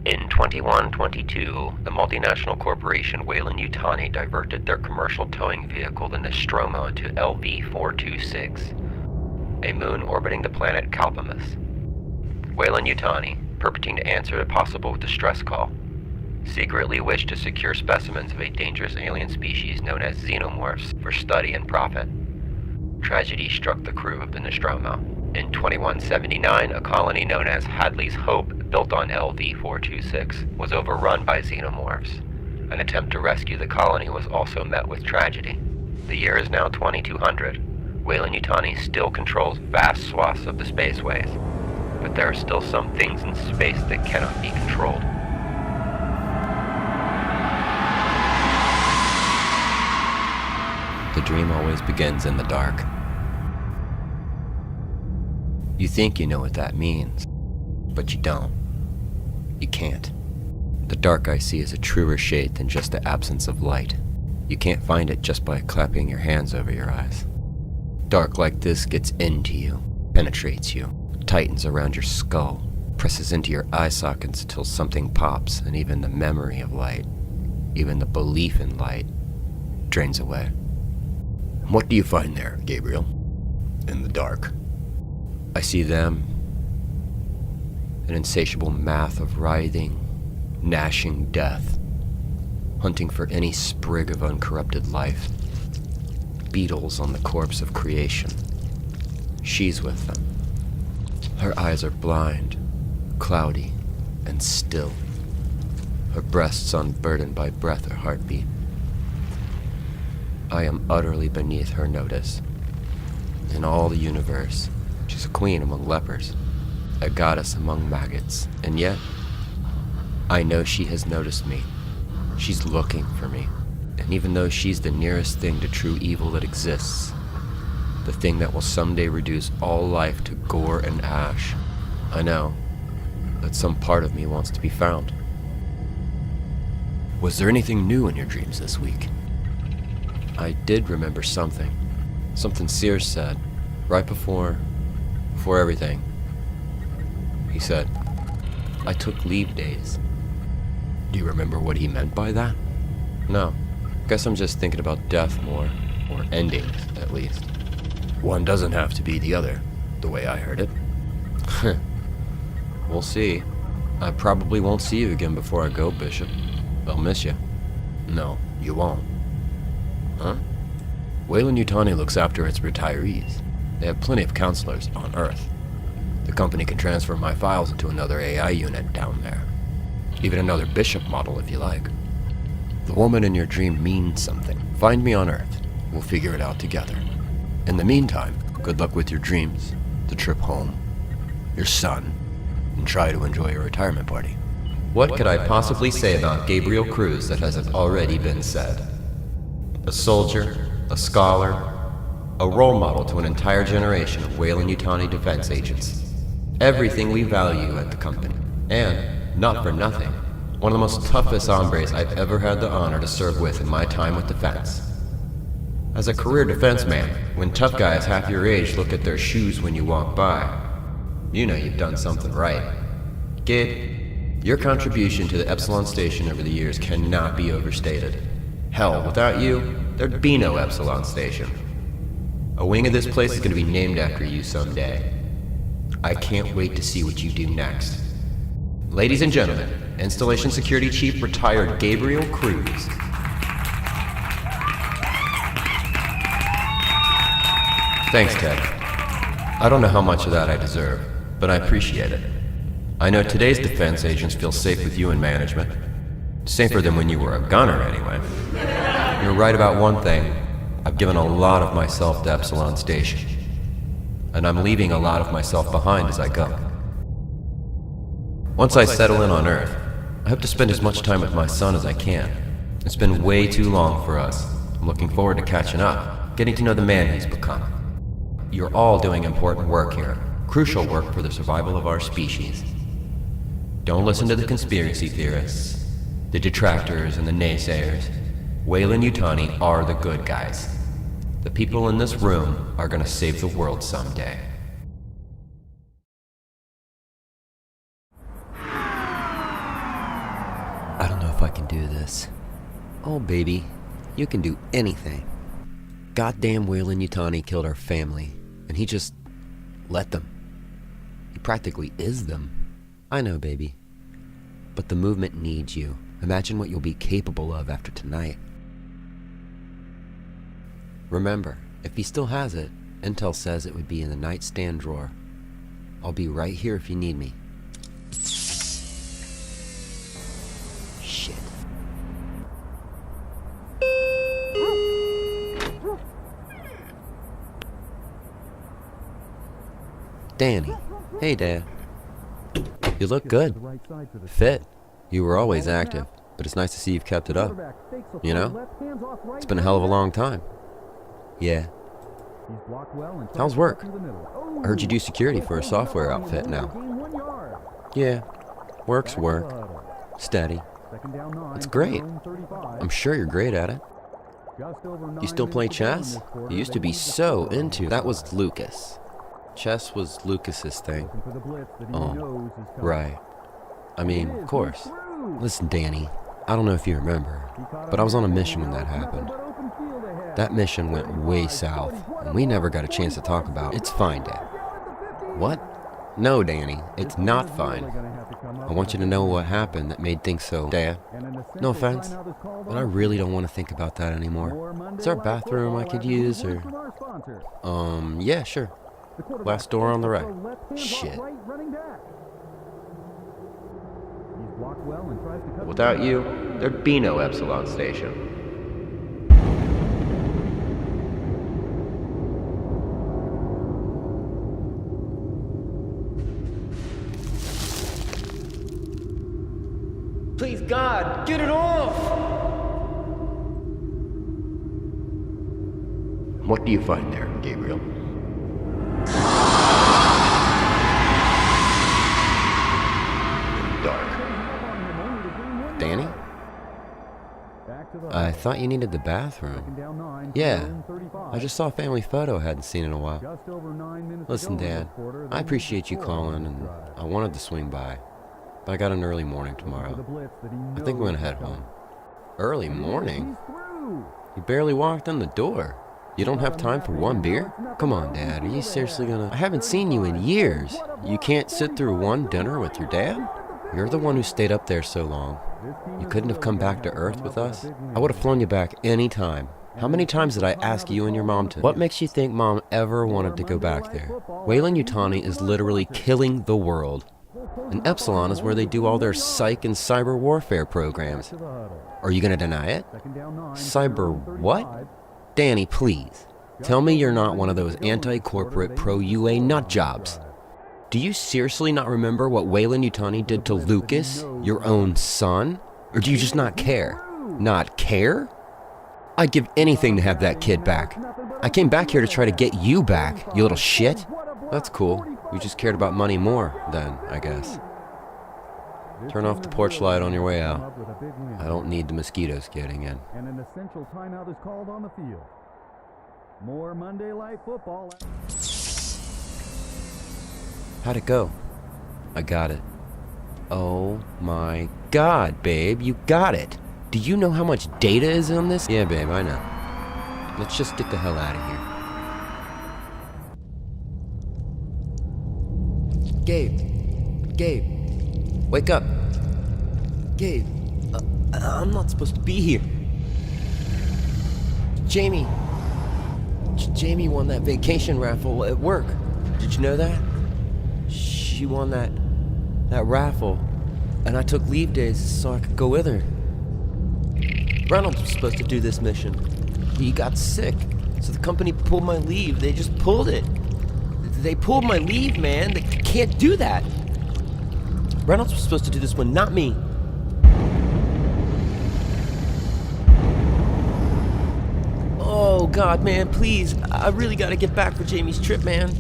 In 2122, the multinational corporation Weyland-Yutani diverted their commercial towing vehicle, the Nostromo, to LV-426, a moon orbiting the planet Calpamus. Weyland-Yutani, purporting to answer a possible distress call, secretly wished to secure specimens of a dangerous alien species known as xenomorphs for study and profit. Tragedy struck the crew of the Nostromo. In 2179, a colony known as Hadley's Hope, built on LV-426, was overrun by xenomorphs. An attempt to rescue the colony was also met with tragedy. The year is now 2200. Weyland-Yutani still controls vast swaths of the spaceways, but there are still some things in space that cannot be controlled. The dream always begins in the dark. You think you know what that means, but you don't. You can't. The dark I see is a truer shade than just the absence of light. You can't find it just by clapping your hands over your eyes. Dark like this gets into you, penetrates you, tightens around your skull, presses into your eye sockets until something pops, and even the memory of light, even the belief in light, drains away. What do you find there, Gabriel? In the dark. I see them, an insatiable math of writhing, gnashing death, hunting for any sprig of uncorrupted life, beetles on the corpse of creation. She's with them. Her eyes are blind, cloudy, and still. Her breasts unburdened by breath or heartbeat. I am utterly beneath her notice. In all the universe, she's a queen among lepers, a goddess among maggots, and yet, I know she has noticed me. She's looking for me, and even though she's the nearest thing to true evil that exists, the thing that will someday reduce all life to gore and ash, I know that some part of me wants to be found. Was there anything new in your dreams this week? I did remember something Sears said, right before everything. He said, I took leave days. Do you remember what he meant by that? No. Guess I'm just thinking about death more, or endings, at least. One doesn't have to be the other, the way I heard it. We'll see. I probably won't see you again before I go, Bishop. I'll miss you. No, you won't. Huh? Weyland-Yutani looks after its retirees. They have plenty of counselors on Earth. The company can transfer my files into another AI unit down there. Even another Bishop model if you like. The woman in your dream means something. Find me on Earth. We'll figure it out together. In the meantime, good luck with your dreams, the trip home, your son, and try to enjoy your retirement party. What could I possibly say about Gabriel Cruz that hasn't already been said? A soldier, a scholar, a role model to an entire generation of Weyland-Yutani defense agents. Everything we value at the company. And, not for nothing, one of the most toughest hombres I've ever had the honor to serve with in my time with defense. As a career defense man, when tough guys half your age look at their shoes when you walk by, you know you've done something right. Gabe, your contribution to the Epsilon Station over the years cannot be overstated. Hell, without you, there'd be no Epsilon Station. A wing of this place is going to be named after you someday. I can't wait to see what you do next. Ladies and gentlemen, Installation Security Chief Retired Gabriel Cruz. Thanks, Ted. I don't know how much of that I deserve, but I appreciate it. I know today's defense agents feel safe with you in management. Safer than when you were a gunner, anyway. You're right about one thing. I've given a lot of myself to Epsilon Station. And I'm leaving a lot of myself behind as I go. Once I settle in on Earth, I hope to spend as much time with my son as I can. It's been way too long for us. I'm looking forward to catching up, getting to know the man he's become. You're all doing important work here, crucial work for the survival of our species. Don't listen to the conspiracy theorists, the detractors and the naysayers. Weyland-Yutani are the good guys. The people in this room are gonna save the world someday. I can do this. Oh, baby, you can do anything. Goddamn Weyland-Yutani killed our family, and he just let them. He practically is them. I know, baby. But the movement needs you. Imagine what you'll be capable of after tonight. Remember, if he still has it, intel says it would be in the nightstand drawer. I'll be right here if you need me. Shit. Danny. Hey, Dad. You look good. Fit. You were always active, but it's nice to see you've kept it up. You know? It's been a hell of a long time. Yeah. How's work? I heard you do security for a software outfit now. Yeah. Work's work. Steady. It's great. I'm sure you're great at it. You still play chess? You used to be so into... That was Lucas. Chess was Lucas's thing. Oh, right. I mean, of course. Listen, Danny, I don't know if you remember, but I was on a mission when that happened. That mission went way south, and we never got a chance to talk about it. It's fine, Dad. What? No, Danny, it's not fine. I want you to know what happened that made things so... Dad, no offense, but I really don't want to think about that anymore. Is there a bathroom I could use, or... Yeah, sure. Last door on the right. Shit. Without you, there'd be no Epsilon station. Please, God, get it off! What do you find there, Gabriel? Dark. Danny? I thought you needed the bathroom. Yeah, I just saw a family photo I hadn't seen in a while. Listen, Dad, I appreciate you calling, and I wanted to swing by, but I got an early morning tomorrow. I think I'm gonna head home. Early morning? You barely walked in the door. You don't have time for one beer? Come on, Dad, are you seriously gonna... I haven't seen you in years. You can't sit through one dinner with your dad? You're the one who stayed up there so long. You couldn't have come back to Earth with us? I would have flown you back any time. How many times did I ask you and your mom to? What makes you think Mom ever wanted to go back there? Weyland-Yutani is literally killing the world. And Epsilon is where they do all their psych and cyber warfare programs. Are you gonna deny it? Cyber what? Danny, please. Tell me you're not one of those anti-corporate pro-UA nutjobs. Do you seriously not remember what Weyland-Yutani did to Lucas, your own son? Or do you just not care? Not care? I'd give anything to have that kid back. I came back here to try to get you back, you little shit. That's cool. You just cared about money more, then, I guess. Turn off the porch light on your way out. I don't need the mosquitoes getting in. And an essential timeout is called on the field. More Monday Night Football. How'd it go? I got it. Oh my God, babe, you got it. Do you know how much data is on this? Yeah, babe, I know. Let's just get the hell out of here. Gabe, wake up. Gabe, I'm not supposed to be here. Jamie won that vacation raffle at work. Did you know that? She won that raffle, and I took leave days so I could go with her. Reynolds was supposed to do this mission. He got sick, so the company pulled my leave. They just pulled it. They pulled my leave, man. They can't do that. Reynolds was supposed to do this one, not me. Oh, God, man, please. I really gotta get back for Jamie's trip, man.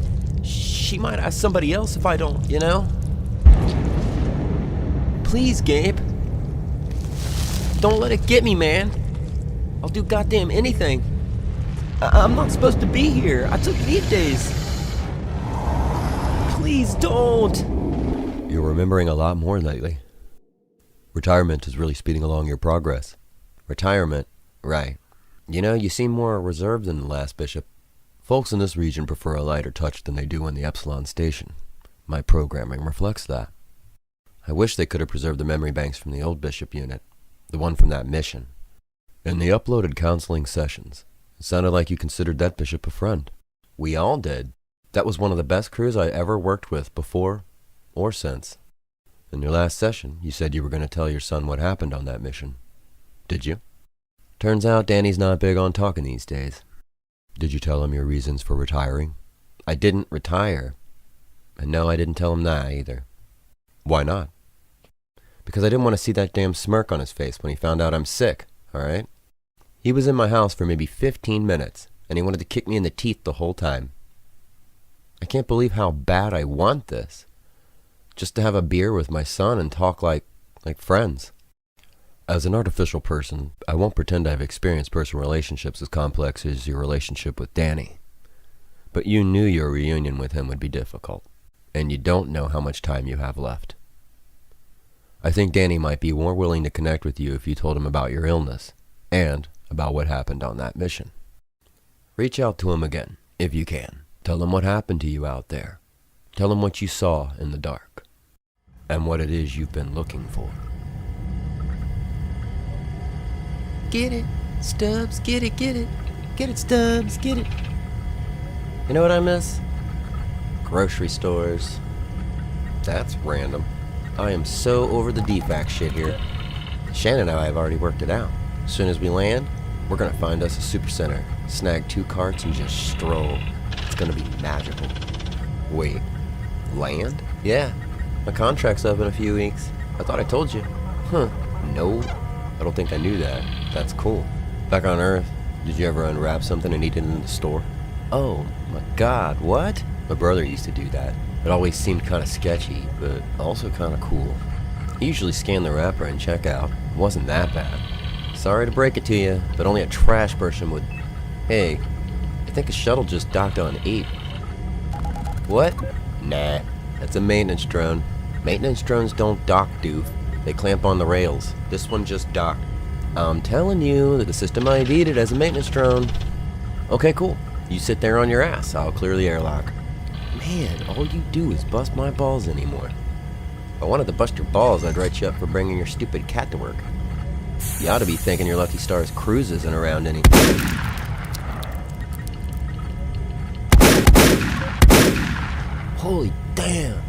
She might ask somebody else if I don't, you know? Please, Gabe. Don't let it get me, man. I'll do goddamn anything. I'm not supposed to be here. I took leave days. Please don't. You're remembering a lot more lately. Retirement is really speeding along your progress. Retirement? Right. You know, you seem more reserved than the last bishop. Folks in this region prefer a lighter touch than they do in the Epsilon station. My programming reflects that. I wish they could have preserved the memory banks from the old bishop unit, the one from that mission. In the uploaded counseling sessions, it sounded like you considered that bishop a friend. We all did. That was one of the best crews I ever worked with before or since. In your last session, you said you were going to tell your son what happened on that mission. Did you? Turns out Danny's not big on talking these days. Did you tell him your reasons for retiring? I didn't retire. And no, I didn't tell him that either. Why not? Because I didn't want to see that damn smirk on his face when he found out I'm sick, alright? He was in my house for maybe 15 minutes, and he wanted to kick me in the teeth the whole time. I can't believe how bad I want this. Just to have a beer with my son and talk like friends. As an artificial person, I won't pretend I've experienced personal relationships as complex as your relationship with Danny. But you knew your reunion with him would be difficult, and you don't know how much time you have left. I think Danny might be more willing to connect with you if you told him about your illness, and about what happened on that mission. Reach out to him again, if you can. Tell him what happened to you out there. Tell him what you saw in the dark, and what it is you've been looking for. Get it, Stubbs, get it, get it. Get it, Stubbs, get it. You know what I miss? Grocery stores. That's random. I am so over the DFAC shit here. Shannon and I have already worked it out. As soon as we land, we're gonna find us a supercenter, snag 2 carts and just stroll. It's gonna be magical. Wait, land? Yeah, my contract's up in a few weeks. I thought I told you. Huh, no. I don't think I knew that. That's cool. Back on Earth, did you ever unwrap something and eat it in the store? Oh my god, what? My brother used to do that. It always seemed kind of sketchy, but also kind of cool. He usually scanned the wrapper and check out. It wasn't that bad. Sorry to break it to you, but only a trash person would... Hey, I think a shuttle just docked on 8. What? Nah, that's a maintenance drone. Maintenance drones don't dock, doof. They clamp on the rails. This one just docked. I'm telling you that the system ID'd it as a maintenance drone. Okay, cool. You sit there on your ass. I'll clear the airlock. Man, all you do is bust my balls anymore. If I wanted to bust your balls, I'd write you up for bringing your stupid cat to work. You ought to be thinking your lucky star's cruise isn't around any... Holy damn!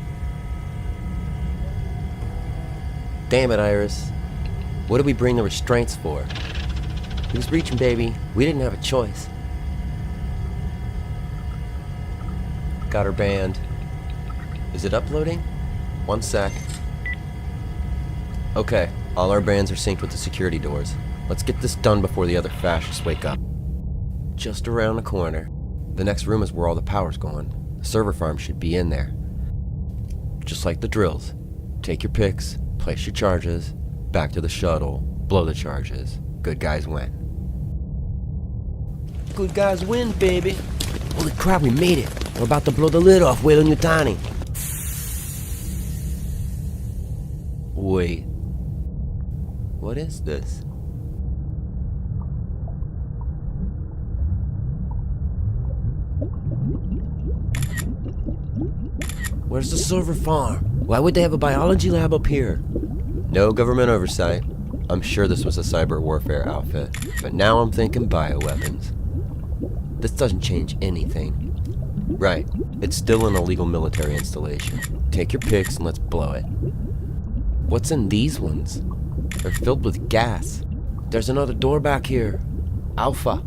Damn it, Iris. What did we bring the restraints for? He was reaching, baby. We didn't have a choice. Got her banned. Is it uploading? 1 sec. Okay, all our bands are synced with the security doors. Let's get this done before the other fascists wake up. Just around the corner. The next room is where all the power's going. The server farm should be in there. Just like the drills. Take your picks, place your charges, back to the shuttle, blow the charges. Good guys win. Good guys win, baby. Holy crap, we made it. We're about to blow the lid off Weyland-Yutani. Wait. What is this? Where's the server farm? Why would they have a biology lab up here? No government oversight. I'm sure this was a cyber warfare outfit, but now I'm thinking bioweapons. This doesn't change anything. Right, it's still an illegal military installation. Take your picks and let's blow it. What's in these ones? They're filled with gas. There's another door back here. Alpha.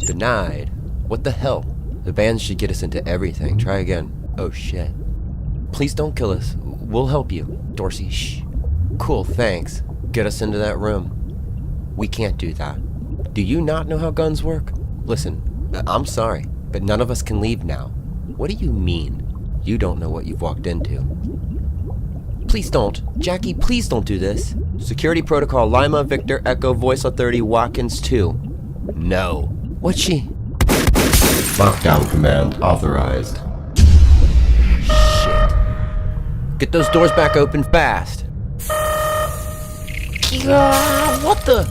Denied. What the hell? The bans should get us into everything. Try again. Oh shit. Please don't kill us. We'll help you. Dorsey, shh. Cool, thanks. Get us into that room. We can't do that. Do you not know how guns work? Listen, I'm sorry, but none of us can leave now. What do you mean? You don't know what you've walked into. Please don't. Jackie, please don't do this. Security protocol Lima, Victor, Echo, Voice Authority, Watkins 2. No. What's she? Lockdown command authorized. Shit. Get those doors back open fast. What the?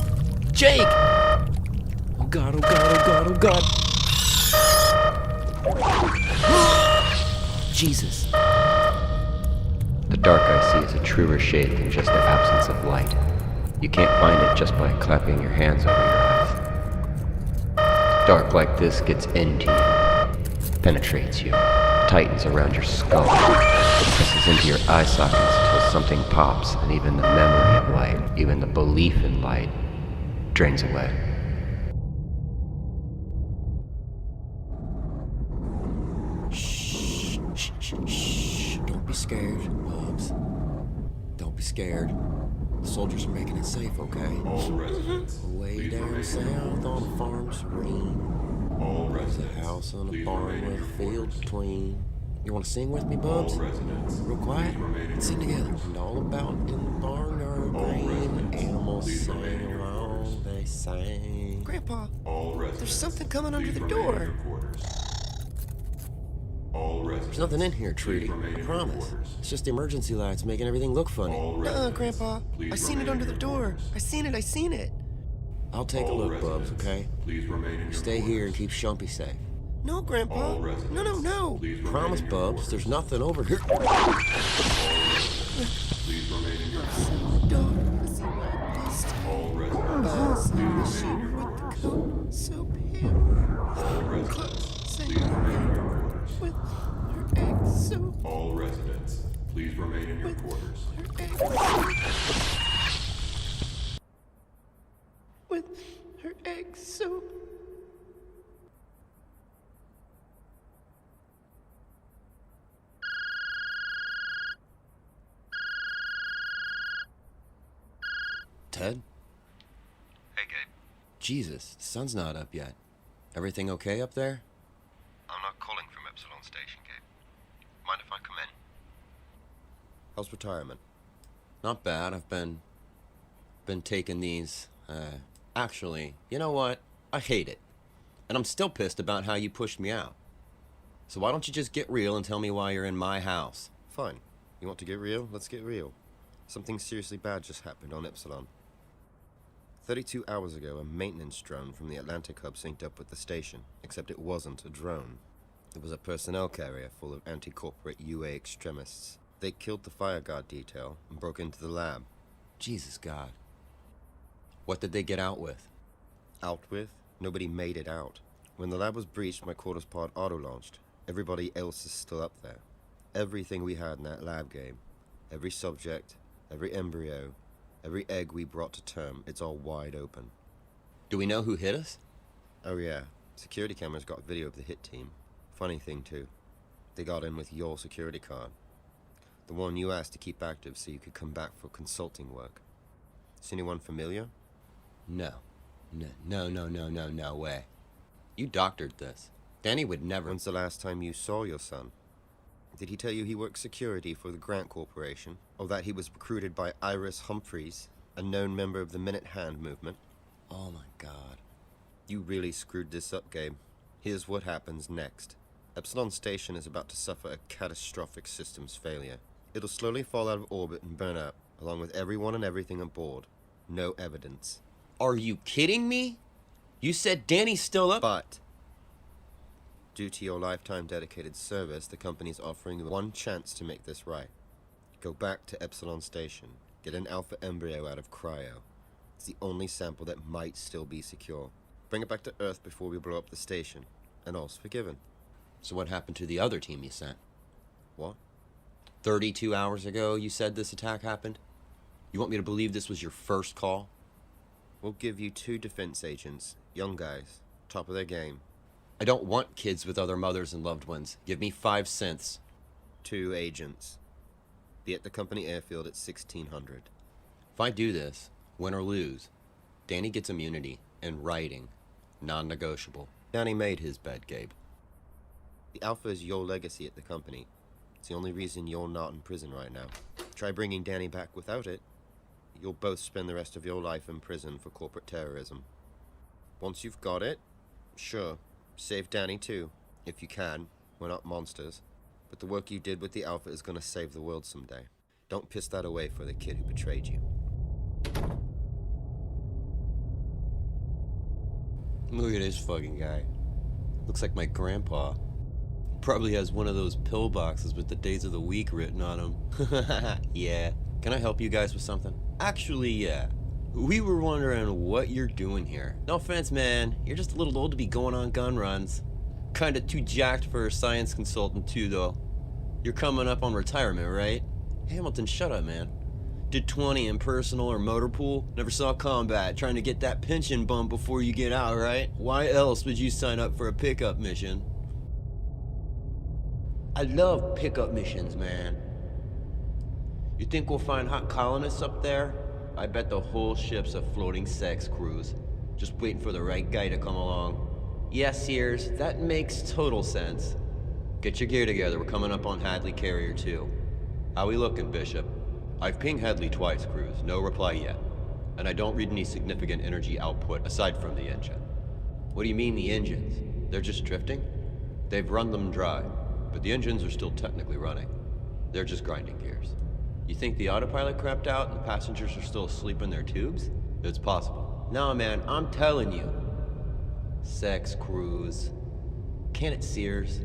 Jake! Oh god, oh god, oh god, oh god. Jesus. The dark I see is a truer shade than just the absence of light. You can't find it just by clapping your hands over your eyes. Dark like this gets into you, penetrates you, tightens around your skull, presses into your eye sockets till something pops, and even the memory of light, even the belief in light, drains away. Shh, shh, shh, shh. Don't be scared, Bubs. Don't be scared. The soldiers are making it safe, okay? All residents, Way down south on a farm serene. all There's a residents, house and a please barn remain in with a your field quarters. between. You want to sing with me, All Bubs? residents, Real quiet? please remain in Let's sing your together. quarters. And all about in the barnyard All green. residents, Animals please remain in sang your along, quarters. they sang. Grandpa, All residents, there's something coming under please the remain in door. your quarters. All residents, There's nothing in here, please Trudy. remain I in your promise. quarters. It's just the emergency lights making everything look funny. All Nuh-uh, residents, Grandpa. please I seen remain it under in the your door. quarters. I seen it. I'll take a All look, Bubs, residents, okay? please remain in your Stay quarters. here and keep Shumpy safe. No, Grandpa. All residents, No. please remain Promise, in your Bubs. There's quarters. nothing over here. Please remain in your quarters. Dog, I see my beast. All residents, Buzz, please the remain in shooter your with the quarters. coat. So pale. All residents, Close please remain in your quarters. with her eggs so All residents, please remain in your quarters. her eggs with her eggs so Ted? Hey, Gabe. Jesus, the sun's not up yet. Everything okay up there? I'm not calling from Epsilon Station, Gabe. Mind if I come in? How's retirement? Not bad. I've been taking these. Actually, you know what? I hate it. And I'm still pissed about how you pushed me out. So why don't you just get real and tell me why you're in my house? Fine. You want to get real? Let's get real. Something seriously bad just happened on Epsilon. 32 hours ago, a maintenance drone from the Atlantic hub synced up with the station, except it wasn't a drone. It was a personnel carrier full of anti-corporate UA extremists. They killed the fire guard detail and broke into the lab. Jesus God. What did they get out with? Out with? Nobody made it out. When the lab was breached, my quarters pod auto-launched. Everybody else is still up there. Everything we had in that lab game, every subject, every embryo, every egg we brought to term, it's all wide open. Do we know who hit us? Oh yeah, security cameras got video of the hit team. Funny thing too, they got in with your security card. The one you asked to keep active so you could come back for consulting work. Is anyone familiar? No. No way. You doctored this. Danny would never. When's the last time you saw your son? Did he tell you he worked security for the Grant Corporation? Or that he was recruited by Iris Humphreys, a known member of the Minute Hand movement? Oh my God. You really screwed this up, Gabe. Here's what happens next. Epsilon Station is about to suffer a catastrophic systems failure. It'll slowly fall out of orbit and burn up, along with everyone and everything aboard. No evidence. Are you kidding me? You said Danny's still up? But, due to your lifetime dedicated service, the company's offering you one chance to make this right. Go back to Epsilon Station. Get an alpha embryo out of cryo. It's the only sample that might still be secure. Bring it back to Earth before we blow up the station. And all's forgiven. So what happened to the other team you sent? What? 32 hours ago you said this attack happened? You want me to believe this was your first call? We'll give you 2 defense agents. Young guys. Top of their game. I don't want kids with other mothers and loved ones. Give me 5 cents. 2 agents. Be at the company airfield at 1600. If I do this, win or lose, Danny gets immunity in writing. Non-negotiable. Danny made his bed, Gabe. The Alpha is your legacy at the company. It's the only reason you're not in prison right now. Try bringing Danny back without it. You'll both spend the rest of your life in prison for corporate terrorism. Once you've got it, sure, save Danny too, if you can. We're not monsters. But the work you did with the Alpha is gonna save the world someday. Don't piss that away for the kid who betrayed you. Look at this fucking guy. Looks like my grandpa. Probably has one of those pill boxes with the days of the week written on them. Yeah. Can I help you guys with something? Actually, yeah. We were wondering what you're doing here. No offense, man. You're just a little old to be going on gun runs. Kinda too jacked for a science consultant, too, though. You're coming up on retirement, right? Hamilton, shut up, man. Did 20 in personal or motor pool. Never saw combat. Trying to get that pension bump before you get out, right? Why else would you sign up for a pickup mission? I love pickup missions, man. You think we'll find hot colonists up there? I bet the whole ship's a floating sex cruise. Just waiting for the right guy to come along. Yeah, Sears, that makes total sense. Get your gear together, we're coming up on Hadley Carrier 2. How we looking, Bishop? I've pinged Hadley twice, Cruz. No reply yet. And I don't read any significant energy output aside from the engine. What do you mean the engines? They're just drifting? They've run them dry, but the engines are still technically running. They're just grinding gears. You think the autopilot crapped out and the passengers are still asleep in their tubes? It's possible. No, man, I'm telling you. Sex cruise. Can it, Sears?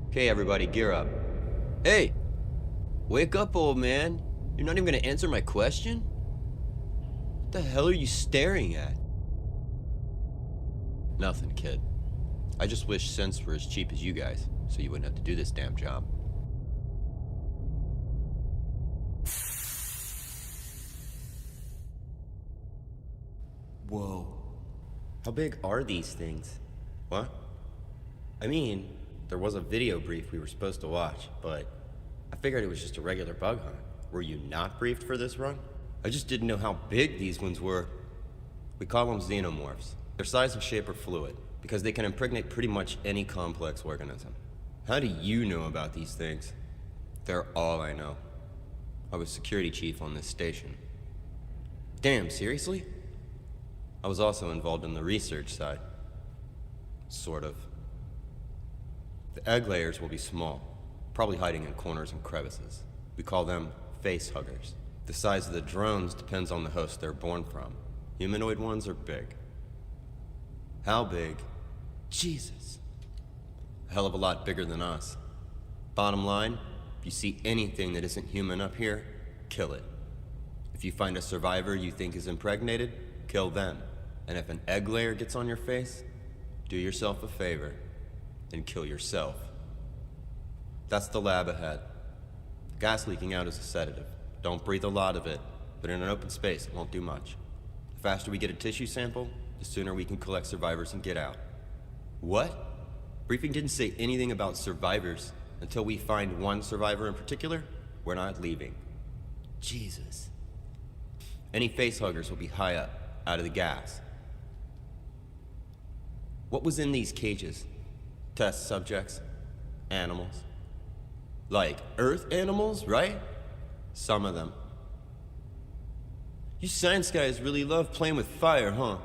Okay, everybody, gear up. Hey! Wake up, old man. You're not even gonna answer my question? What the hell are you staring at? Nothing, kid. I just wish synths were as cheap as you guys, so you wouldn't have to do this damn job. Whoa. How big are these things? What? I mean, there was a video brief we were supposed to watch, but I figured it was just a regular bug hunt. Were you not briefed for this run? I just didn't know how big these ones were. We call them xenomorphs. Their size and shape are fluid, because they can impregnate pretty much any complex organism. How do you know about these things? They're all I know. I was security chief on this station. Damn, seriously? I was also involved in the research side. Sort of. The egg layers will be small, probably hiding in corners and crevices. We call them face huggers. The size of the drones depends on the host they're born from. Humanoid ones are big. How big? Jesus. A hell of a lot bigger than us. Bottom line, if you see anything that isn't human up here, kill it. If you find a survivor you think is impregnated, kill them. And if an egg layer gets on your face, do yourself a favor and kill yourself. That's the lab ahead. Gas leaking out is a sedative. Don't breathe a lot of it, but in an open space, it won't do much. The faster we get a tissue sample, the sooner we can collect survivors and get out. What? Briefing didn't say anything about survivors. Until we find one survivor in particular, we're not leaving. Jesus. Any facehuggers will be high up, out of the gas. What was in these cages? Test subjects? Animals? Like Earth animals, right? Some of them. You science guys really love playing with fire, huh?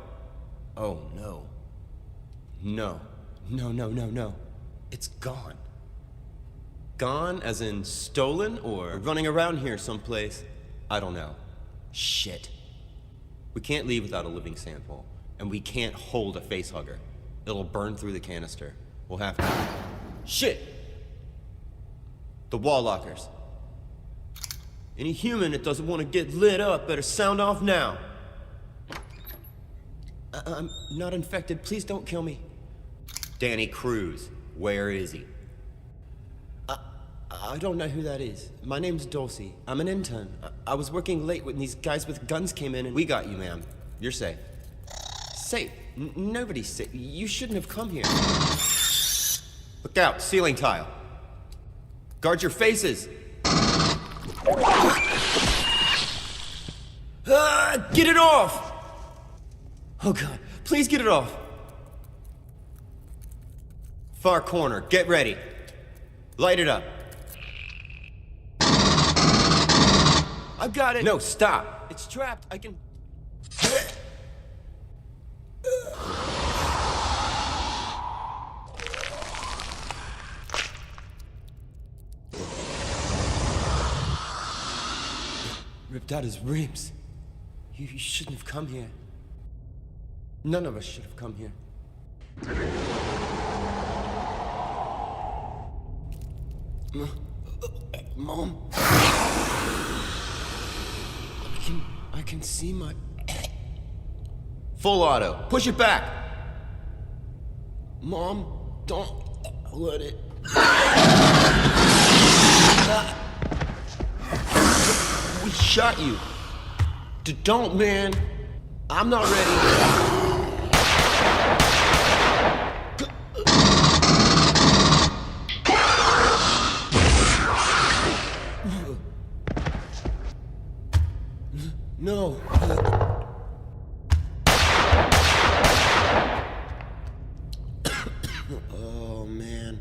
Oh, no. No. No, no, no, no. It's gone. Gone as in stolen or running around here someplace? I don't know. Shit. We can't leave without a living sample, and we can't hold a facehugger. It'll burn through the canister. We'll have to... Shit! The wall lockers. Any human that doesn't want to get lit up better sound off now. I'm not infected. Please don't kill me. Danny Cruz. Where is he? I don't know who that is. My name's Dulcie. I'm an intern. I was working late when these guys with guns came in and... We got you, ma'am. You're safe. Safe? Nobody's safe. You shouldn't have come here. Look out. Ceiling tile. Guard your faces. Get it off! Oh God, please get it off. Far corner, get ready. Light it up. I've got it. No, stop. It's trapped. I can... ripped out his ribs. You shouldn't have come here. None of us should have come here. Mom? I can see my... Full auto. Push it back. Mom, don't let it... We shot you. Don't, man. I'm not ready. No. Oh, man.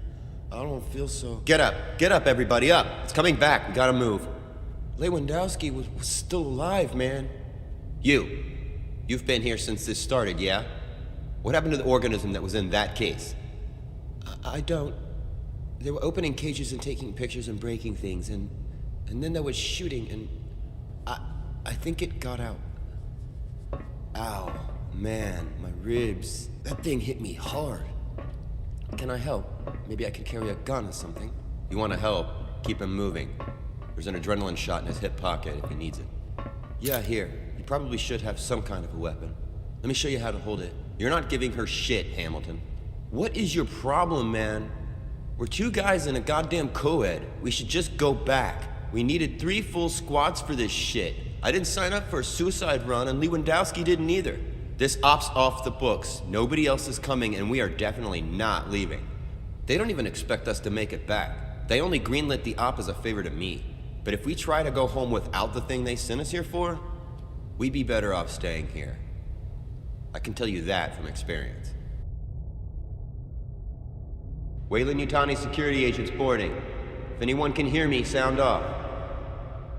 I don't feel so... Get up, everybody, up. It's coming back. We gotta move. Lewandowski was still alive, man. You've been here since this started, yeah? What happened to the organism that was in that case? I don't... They were opening cages and taking pictures and breaking things, and then there was shooting, and I think it got out. Ow, man, my ribs. That thing hit me hard. Can I help? Maybe I could carry a gun or something. You want to help? Keep him moving. There's an adrenaline shot in his hip pocket if he needs it. Yeah, here. You probably should have some kind of a weapon. Let me show you how to hold it. You're not giving her shit, Hamilton. What is your problem, man? We're two guys in a goddamn co-ed. We should just go back. We needed 3 full squads for this shit. I didn't sign up for a suicide run, and Lewandowski didn't either. This op's off the books. Nobody else is coming, and we are definitely not leaving. They don't even expect us to make it back. They only greenlit the op as a favor to me. But if we try to go home without the thing they sent us here for, we'd be better off staying here. I can tell you that from experience. Weyland-Yutani security agents boarding. If anyone can hear me, sound off.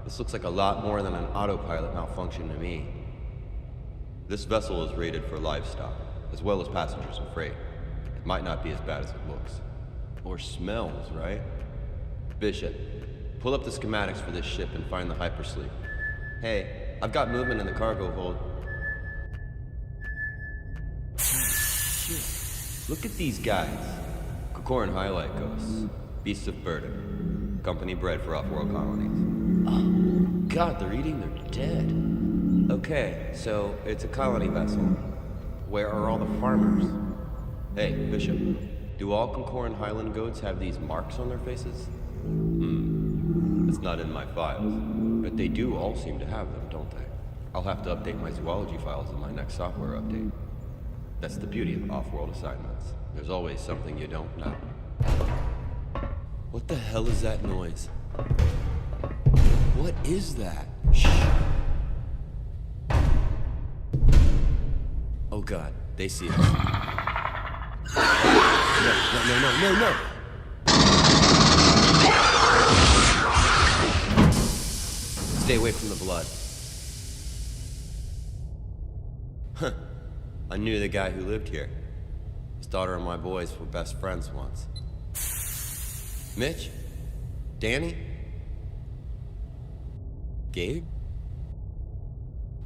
This looks like a lot more than an autopilot malfunction to me. This vessel is rated for livestock, as well as passengers and freight. It might not be as bad as it looks. Or smells, right? Bishop, pull up the schematics for this ship and find the hypersleep. Hey, I've got movement in the cargo hold. Look at these guys. Kokoran highlight ghosts. Beasts of burden. Company bred for off-world colonies. Oh, God, they're eating their dead. Okay, so it's a colony vessel. Where are all the farmers? Hey, Bishop, do all Concoran Highland goats have these marks on their faces? It's not in my files, but they do all seem to have them, don't they? I'll have to update my zoology files in my next software update. That's the beauty of off-world assignments. There's always something you don't know. What the hell is that noise? What is that? Shh. Oh God, they see us. No. Stay away from the blood. Huh. I knew the guy who lived here. His daughter and my boys were best friends once. Mitch? Danny? Gabe?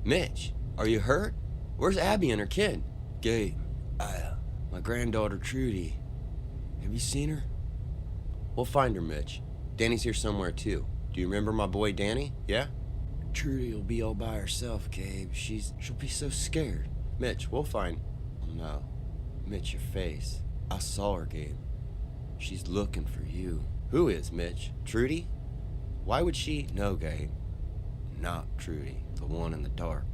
Mitch, are you hurt? Where's Abby and her kid? Gabe, my granddaughter Trudy. Have you seen her? We'll find her, Mitch. Danny's here somewhere too. Do you remember my boy Danny? Yeah? Trudy will be all by herself, Gabe. She'll be so scared. Mitch, we'll find... Oh, no. Mitch, your face. I saw her, Gabe. She's looking for you. Who is, Mitch? Trudy? Why would she... No, Gabe. Not Trudy. The one in the dark.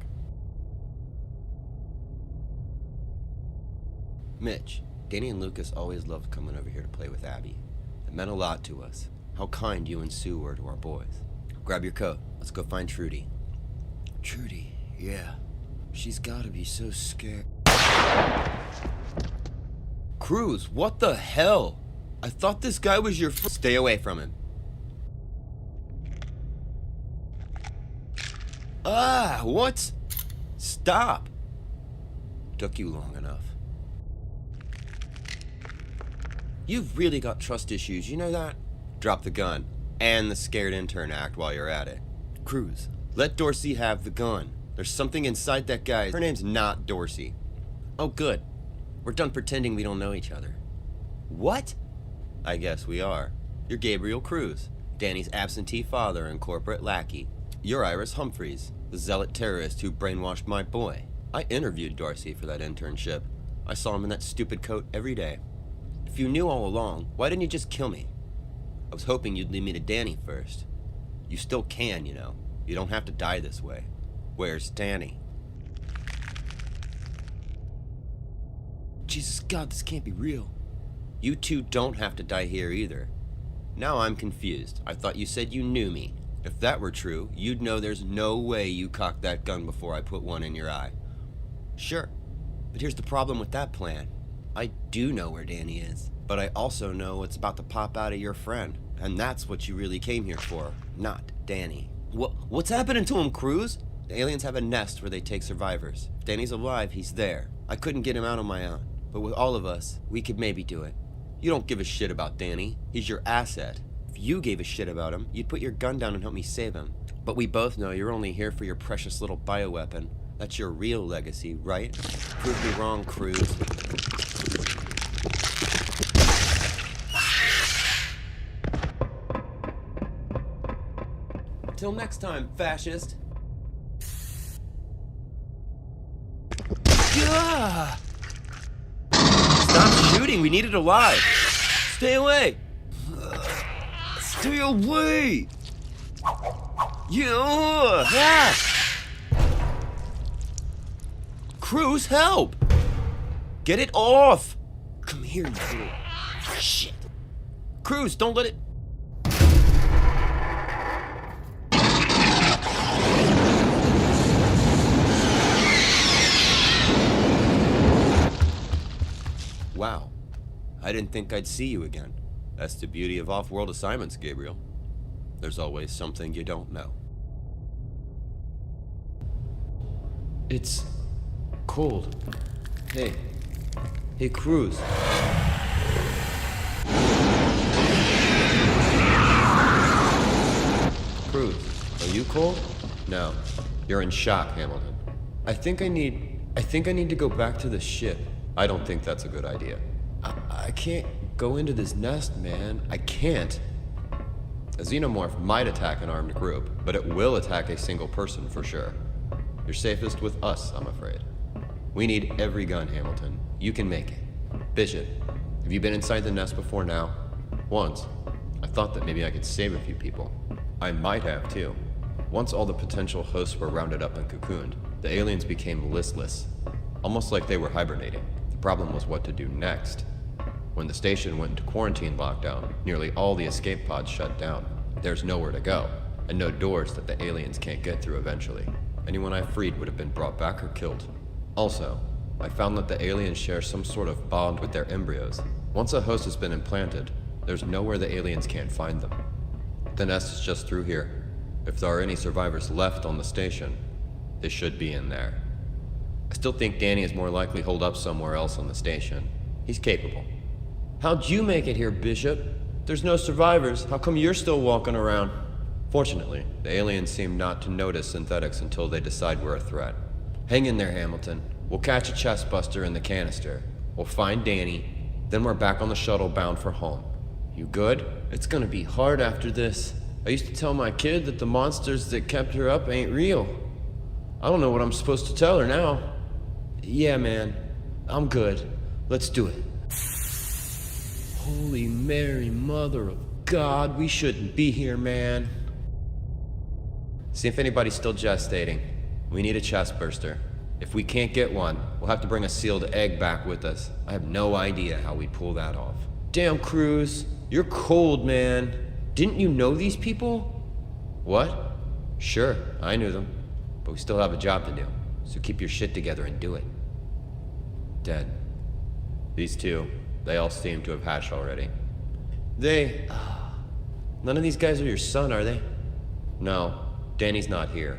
Mitch, Danny and Lucas always loved coming over here to play with Abby. It meant a lot to us. How kind you and Sue were to our boys. Grab your coat. Let's go find Trudy. Trudy, yeah. She's gotta be so scared. Cruz, what the hell? I thought this guy was your Stay away from him. Ah, what? Stop. Took you long enough. You've really got trust issues, you know that? Drop the gun. And the scared intern act while you're at it. Cruz, Let Dorsey have the gun. There's something inside that guy. Her name's not Dorsey. Oh, good. We're done pretending we don't know each other. What? I guess we are. You're Gabriel Cruz, Danny's absentee father and corporate lackey. You're Iris Humphreys, the zealot terrorist who brainwashed my boy. I interviewed Dorsey for that internship. I saw him in that stupid coat every day. If you knew all along, why didn't you just kill me? I was hoping you'd lead me to Danny first. You still can, you know. You don't have to die this way. Where's Danny? Jesus God, this can't be real. You two don't have to die here either. Now I'm confused. I thought you said you knew me. If that were true, you'd know there's no way you cocked that gun before I put one in your eye. Sure, but here's the problem with that plan. I do know where Danny is, but I also know what's about to pop out of your friend, and that's what you really came here for, not Danny. What's happening to him, Cruz? The aliens have a nest where they take survivors. If Danny's alive, he's there. I couldn't get him out on my own, but with all of us, we could maybe do it. You don't give a shit about Danny. He's your asset. If you gave a shit about him, you'd put your gun down and help me save him. But we both know you're only here for your precious little bioweapon. That's your real legacy, right? Prove me wrong, Cruz. Till next time, fascist. Gah! Stop shooting, we need it alive. Stay away. Stay away. Yeah. Cruz, help. Get it off. Come here, you little shit. Cruz, don't let it. Wow. I didn't think I'd see you again. That's the beauty of off-world assignments, Gabriel. There's always something you don't know. It's cold. Hey, Cruz. Cruz, are you cold? No, you're in shock, Hamilton. I think I need to go back to the ship. I don't think that's a good idea. I can't go into this nest, man. I can't. A xenomorph might attack an armed group, but it will attack a single person for sure. You're safest with us, I'm afraid. We need every gun, Hamilton. You can make it. Bishop, have you been inside the nest before now? Once. I thought that maybe I could save a few people. I might have, too. Once all the potential hosts were rounded up and cocooned, the aliens became listless, almost like they were hibernating. The problem was what to do next. When the station went into quarantine lockdown, nearly all the escape pods shut down. There's nowhere to go, and no doors that the aliens can't get through eventually. Anyone I freed would have been brought back or killed. Also, I found that the aliens share some sort of bond with their embryos. Once a host has been implanted, there's nowhere the aliens can't find them. The nest is just through here. If there are any survivors left on the station, they should be in there. I still think Danny is more likely holed up somewhere else on the station. He's capable. How'd you make it here, Bishop? There's no survivors. How come you're still walking around? Fortunately, the aliens seem not to notice synthetics until they decide we're a threat. Hang in there, Hamilton. We'll catch a chest buster in the canister. We'll find Danny. Then we're back on the shuttle bound for home. You good? It's gonna be hard after this. I used to tell my kid that the monsters that kept her up ain't real. I don't know what I'm supposed to tell her now. Yeah, man. I'm good. Let's do it. Holy Mary, Mother of God, we shouldn't be here, man. See if anybody's still gestating. We need a chest burster. If we can't get one, we'll have to bring a sealed egg back with us. I have no idea how we pull that off. Damn, Cruz, you're cold, man. Didn't you know these people? What? Sure, I knew them. But we still have a job to do. So keep your shit together and do it. Dead. These two, they all seem to have hatched already. None of these guys are your son, are they? No, Danny's not here.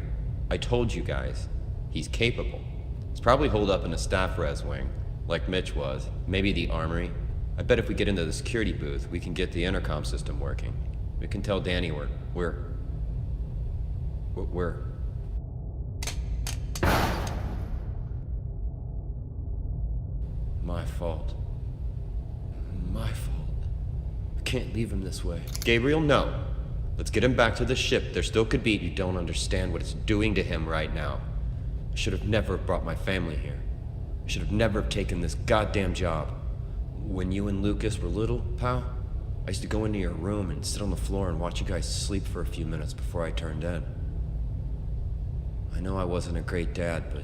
I told you guys. He's capable. He's probably holed up in a staff res wing, like Mitch was. Maybe the armory. I bet if we get into the security booth, we can get the intercom system working. We can tell Danny we're My fault. My fault. I can't leave him this way. Gabriel, no. Let's get him back to the ship. There still could be... You don't understand what it's doing to him right now. I should have never brought my family here. I should have never taken this goddamn job. When you and Lucas were little, pal, I used to go into your room and sit on the floor and watch you guys sleep for a few minutes before I turned in. I know I wasn't a great dad, but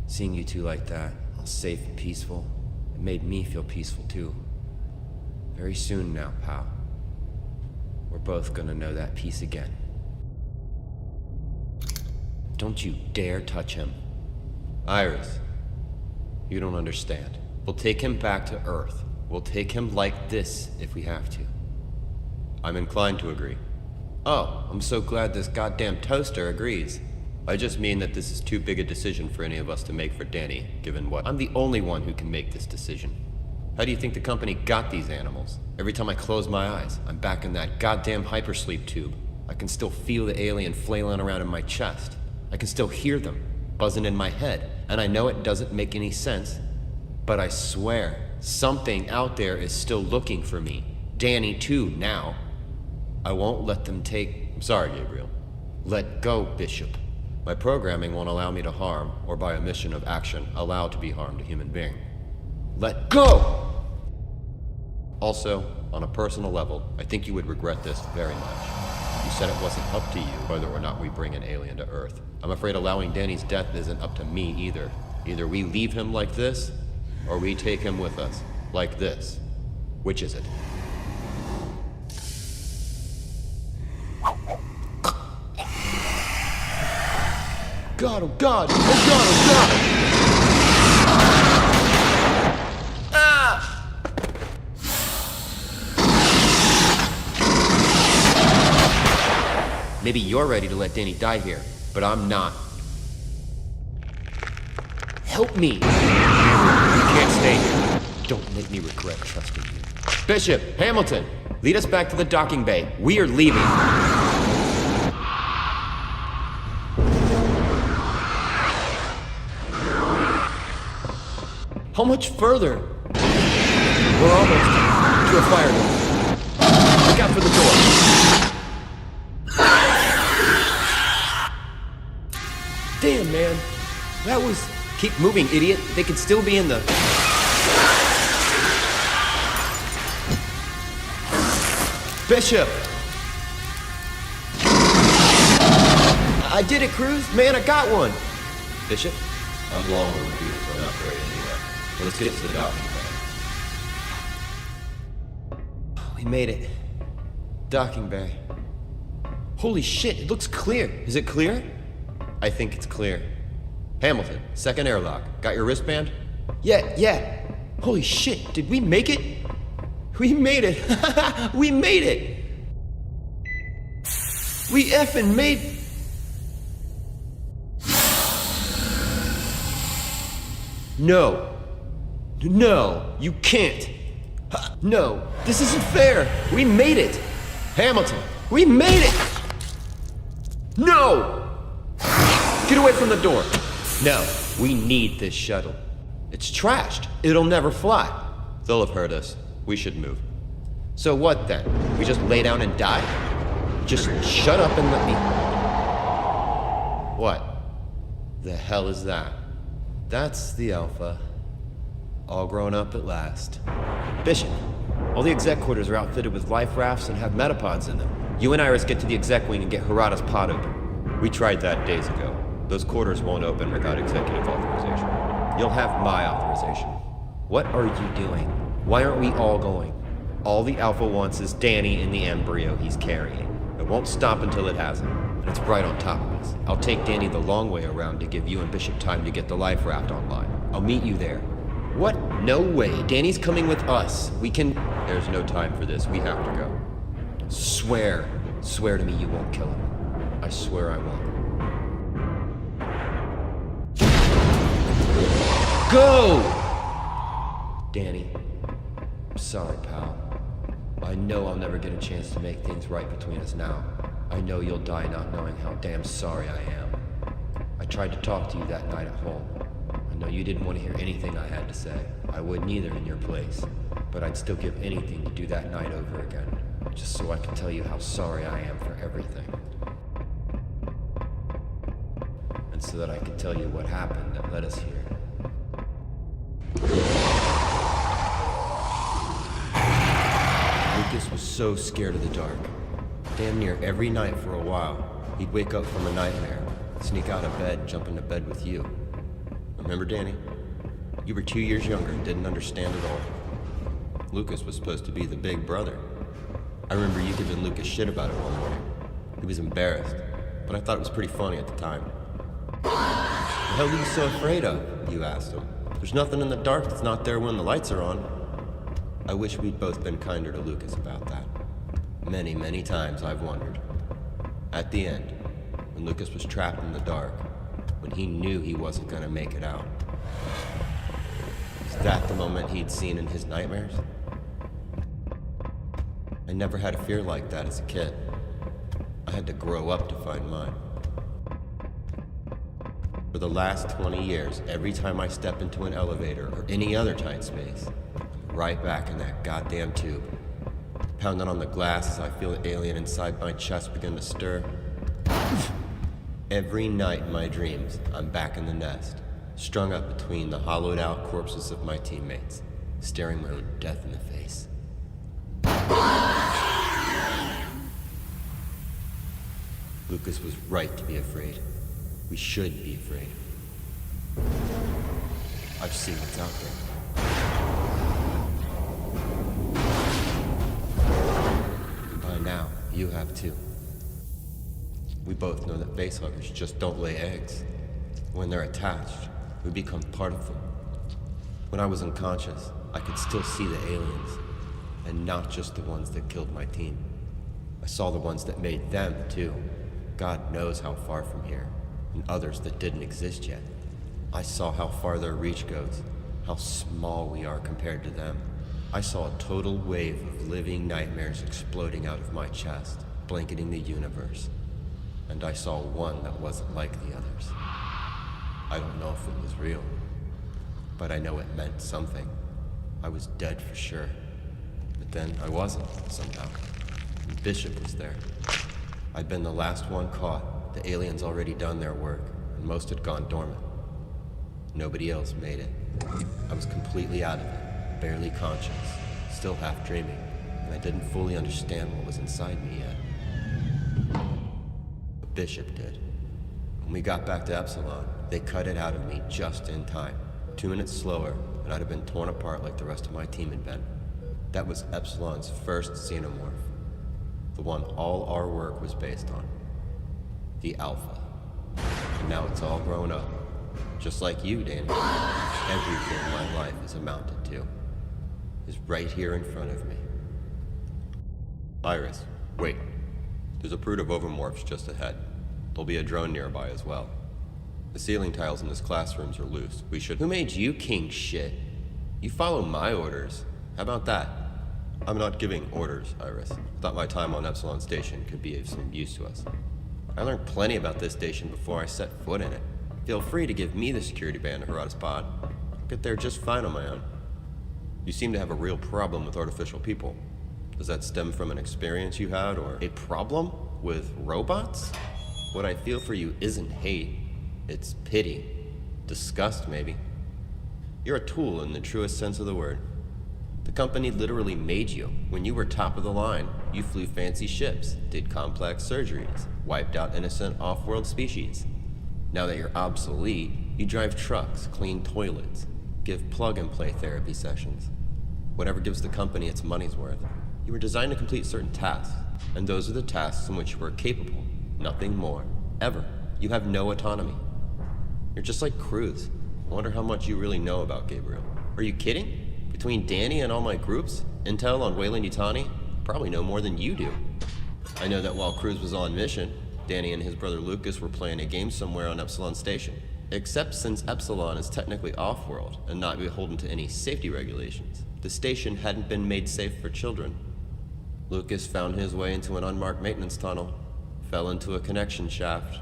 seeing you two like that, all safe and peaceful, it made me feel peaceful too. Very soon now, pal. We're both gonna know that peace again. Don't you dare touch him. Iris, you don't understand. We'll take him back to Earth. We'll take him like this if we have to. I'm inclined to agree. Oh, I'm so glad this goddamn toaster agrees. I just mean that this is too big a decision for any of us to make for Danny, given what... I'm the only one who can make this decision. How do you think the company got these animals? Every time I close my eyes, I'm back in that goddamn hypersleep tube. I can still feel the alien flailing around in my chest. I can still hear them, buzzing in my head. And I know it doesn't make any sense, but I swear, something out there is still looking for me. Danny too, now. I won't let them take... I'm sorry, Gabriel. Let go, Bishop. My programming won't allow me to harm, or by omission of action, allow to be harmed a human being. Let go! Also, on a personal level, I think you would regret this very much. You said it wasn't up to you whether or not we bring an alien to Earth. I'm afraid allowing Danny's death isn't up to me either. Either we leave him like this, or we take him with us, like this. Which is it? God, oh God! Oh God, oh God! Ah! Maybe you're ready to let Danny die here, but I'm not. Help me! You can't stay here. Don't make me regret trusting you. Bishop, Hamilton, lead us back to the docking bay. We are leaving. How much further? We're almost to a fire door. Look out for the door. Damn, man. That was... Keep moving, idiot. They could still be in the... Bishop! I did it, Cruz. Man, I got one. Bishop? I'm long overdue for an upgrade anyway. Let's get to the docking bay. We made it. Docking bay. Holy shit, it looks clear. Is it clear? I think it's clear. Hamilton, second airlock. Got your wristband? Yeah. Holy shit, did we make it? We made it. We made it. We effing made... No, you can't. No, this isn't fair. We made it. Hamilton, we made it. No! Get away from the door. No, we need this shuttle. It's trashed. It'll never fly. They'll have heard us. We should move. So what then? We just lay down and die? Just shut up and let me... What the hell is that? That's the Alpha. All grown up at last. Bishop, all the exec quarters are outfitted with life rafts and have metapods in them. You and Iris get to the exec wing and get Harada's pod open. We tried that days ago. Those quarters won't open without executive authorization. You'll have my authorization. What are you doing? Why aren't we all going? All the Alpha wants is Danny and the embryo he's carrying. It won't stop until it has him. And it's right on top of us. I'll take Danny the long way around to give you and Bishop time to get the life raft online. I'll meet you there. What? No way. Danny's coming with us. We can... There's no time for this. We have to go. Swear. Swear to me you won't kill him. I swear I won't. Go! Danny, I'm sorry, pal. I know I'll never get a chance to make things right between us now. I know you'll die not knowing how damn sorry I am. I tried to talk to you that night at home. I I know you didn't want to hear anything I had to say. I wouldn't either in your place. But I'd still give anything to do that night over again, just so I could tell you how sorry I am for everything. And so that I could tell you what happened that led us here. Lucas was so scared of the dark. Damn near every night for a while, he'd wake up from a nightmare, sneak out of bed, jump into bed with you. Remember, Danny? You were 2 years younger and didn't understand at all. Lucas was supposed to be the big brother. I remember you giving Lucas shit about it one morning. He was embarrassed, but I thought it was pretty funny at the time. What the hell are you so afraid of? You asked him. There's nothing in the dark that's not there when the lights are on. I wish we'd both been kinder to Lucas about that. Many, many times I've wondered. At the end, when Lucas was trapped in the dark, when he knew he wasn't gonna make it out. Is that the moment he'd seen in his nightmares? I never had a fear like that as a kid. I had to grow up to find mine. For the last 20 years, every time I step into an elevator or any other tight space, I'm right back in that goddamn tube. Pounding on the glass as I feel the alien inside my chest begin to stir. Every night in my dreams, I'm back in the nest, strung up between the hollowed out corpses of my teammates, staring my own death in the face. Lucas was right to be afraid. We should be afraid. I've seen what's out there. And by now, you have too. We both know that facehuggers just don't lay eggs. When they're attached, we become part of them. When I was unconscious, I could still see the aliens, and not just the ones that killed my team. I saw the ones that made them, too. God knows how far from here, and others that didn't exist yet. I saw how far their reach goes, how small we are compared to them. I saw a total wave of living nightmares exploding out of my chest, blanketing the universe. And I saw one that wasn't like the others. I don't know if it was real, but I know it meant something. I was dead for sure. But then I wasn't, somehow. And Bishop was there. I'd been the last one caught. The aliens already done their work, and most had gone dormant. Nobody else made it. I was completely out of it, barely conscious, still half dreaming, and I didn't fully understand what was inside me yet. But Bishop did. When we got back to Epsilon, they cut it out of me just in time. 2 minutes slower, and I'd have been torn apart like the rest of my team had been. That was Epsilon's first xenomorph. The one all our work was based on. The Alpha. And now it's all grown up. Just like you, Danny. Everything my life is amounted to is right here in front of me. Iris, wait. There's a brood of overmorphs just ahead. There'll be a drone nearby as well. The ceiling tiles in this classrooms are loose. We should— Who made you king shit? You follow my orders. How about that? I'm not giving orders, Iris. I thought my time on Epsilon Station could be of some use to us. I learned plenty about this station before I set foot in it. Feel free to give me the security band to Harada's pod. I'll get there just fine on my own. You seem to have a real problem with artificial people. Does that stem from an experience you had, or— A problem? With robots? What I feel for you isn't hate. It's pity. Disgust, maybe. You're a tool in the truest sense of the word. The company literally made you. When you were top of the line, you flew fancy ships, did complex surgeries, wiped out innocent off-world species. Now that you're obsolete, you drive trucks, clean toilets, give plug-and-play therapy sessions. Whatever gives the company its money's worth. You were designed to complete certain tasks, and those are the tasks in which you were capable. Nothing more. Ever. You have no autonomy. You're just like Cruz. I wonder how much you really know about Gabriel. Are you kidding? Between Danny and all my groups, intel on Weyland-Yutani, probably know more than you do. I know that while Cruz was on mission, Danny and his brother Lucas were playing a game somewhere on Epsilon Station. Except since Epsilon is technically off-world and not beholden to any safety regulations, the station hadn't been made safe for children. Lucas found his way into an unmarked maintenance tunnel, fell into a connection shaft,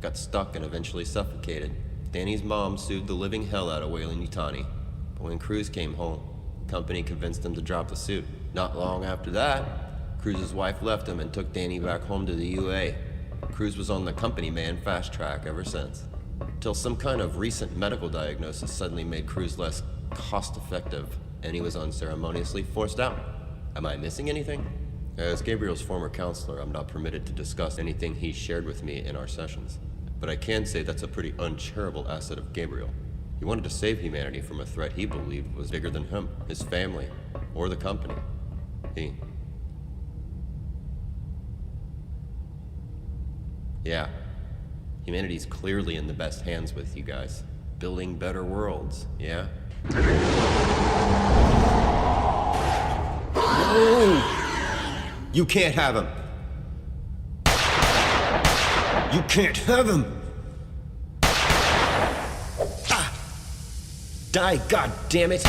got stuck and eventually suffocated. Danny's mom sued the living hell out of Weyland-Yutani, but when Cruz came home, the company convinced him to drop the suit. Not long after that, Cruz's wife left him and took Danny back home to the UA. Cruz was on the company man fast track ever since, till some kind of recent medical diagnosis suddenly made Cruz less cost-effective, and he was unceremoniously forced out. Am I missing anything? As Gabriel's former counselor, I'm not permitted to discuss anything he shared with me in our sessions. But I can say that's a pretty uncharitable asset of Gabriel. He wanted to save humanity from a threat he believed was bigger than him, his family, or the company. Yeah. Humanity's clearly in the best hands with you guys. Building better worlds, yeah? No! You can't have him! You can't have him! Ah! Die, god damn it!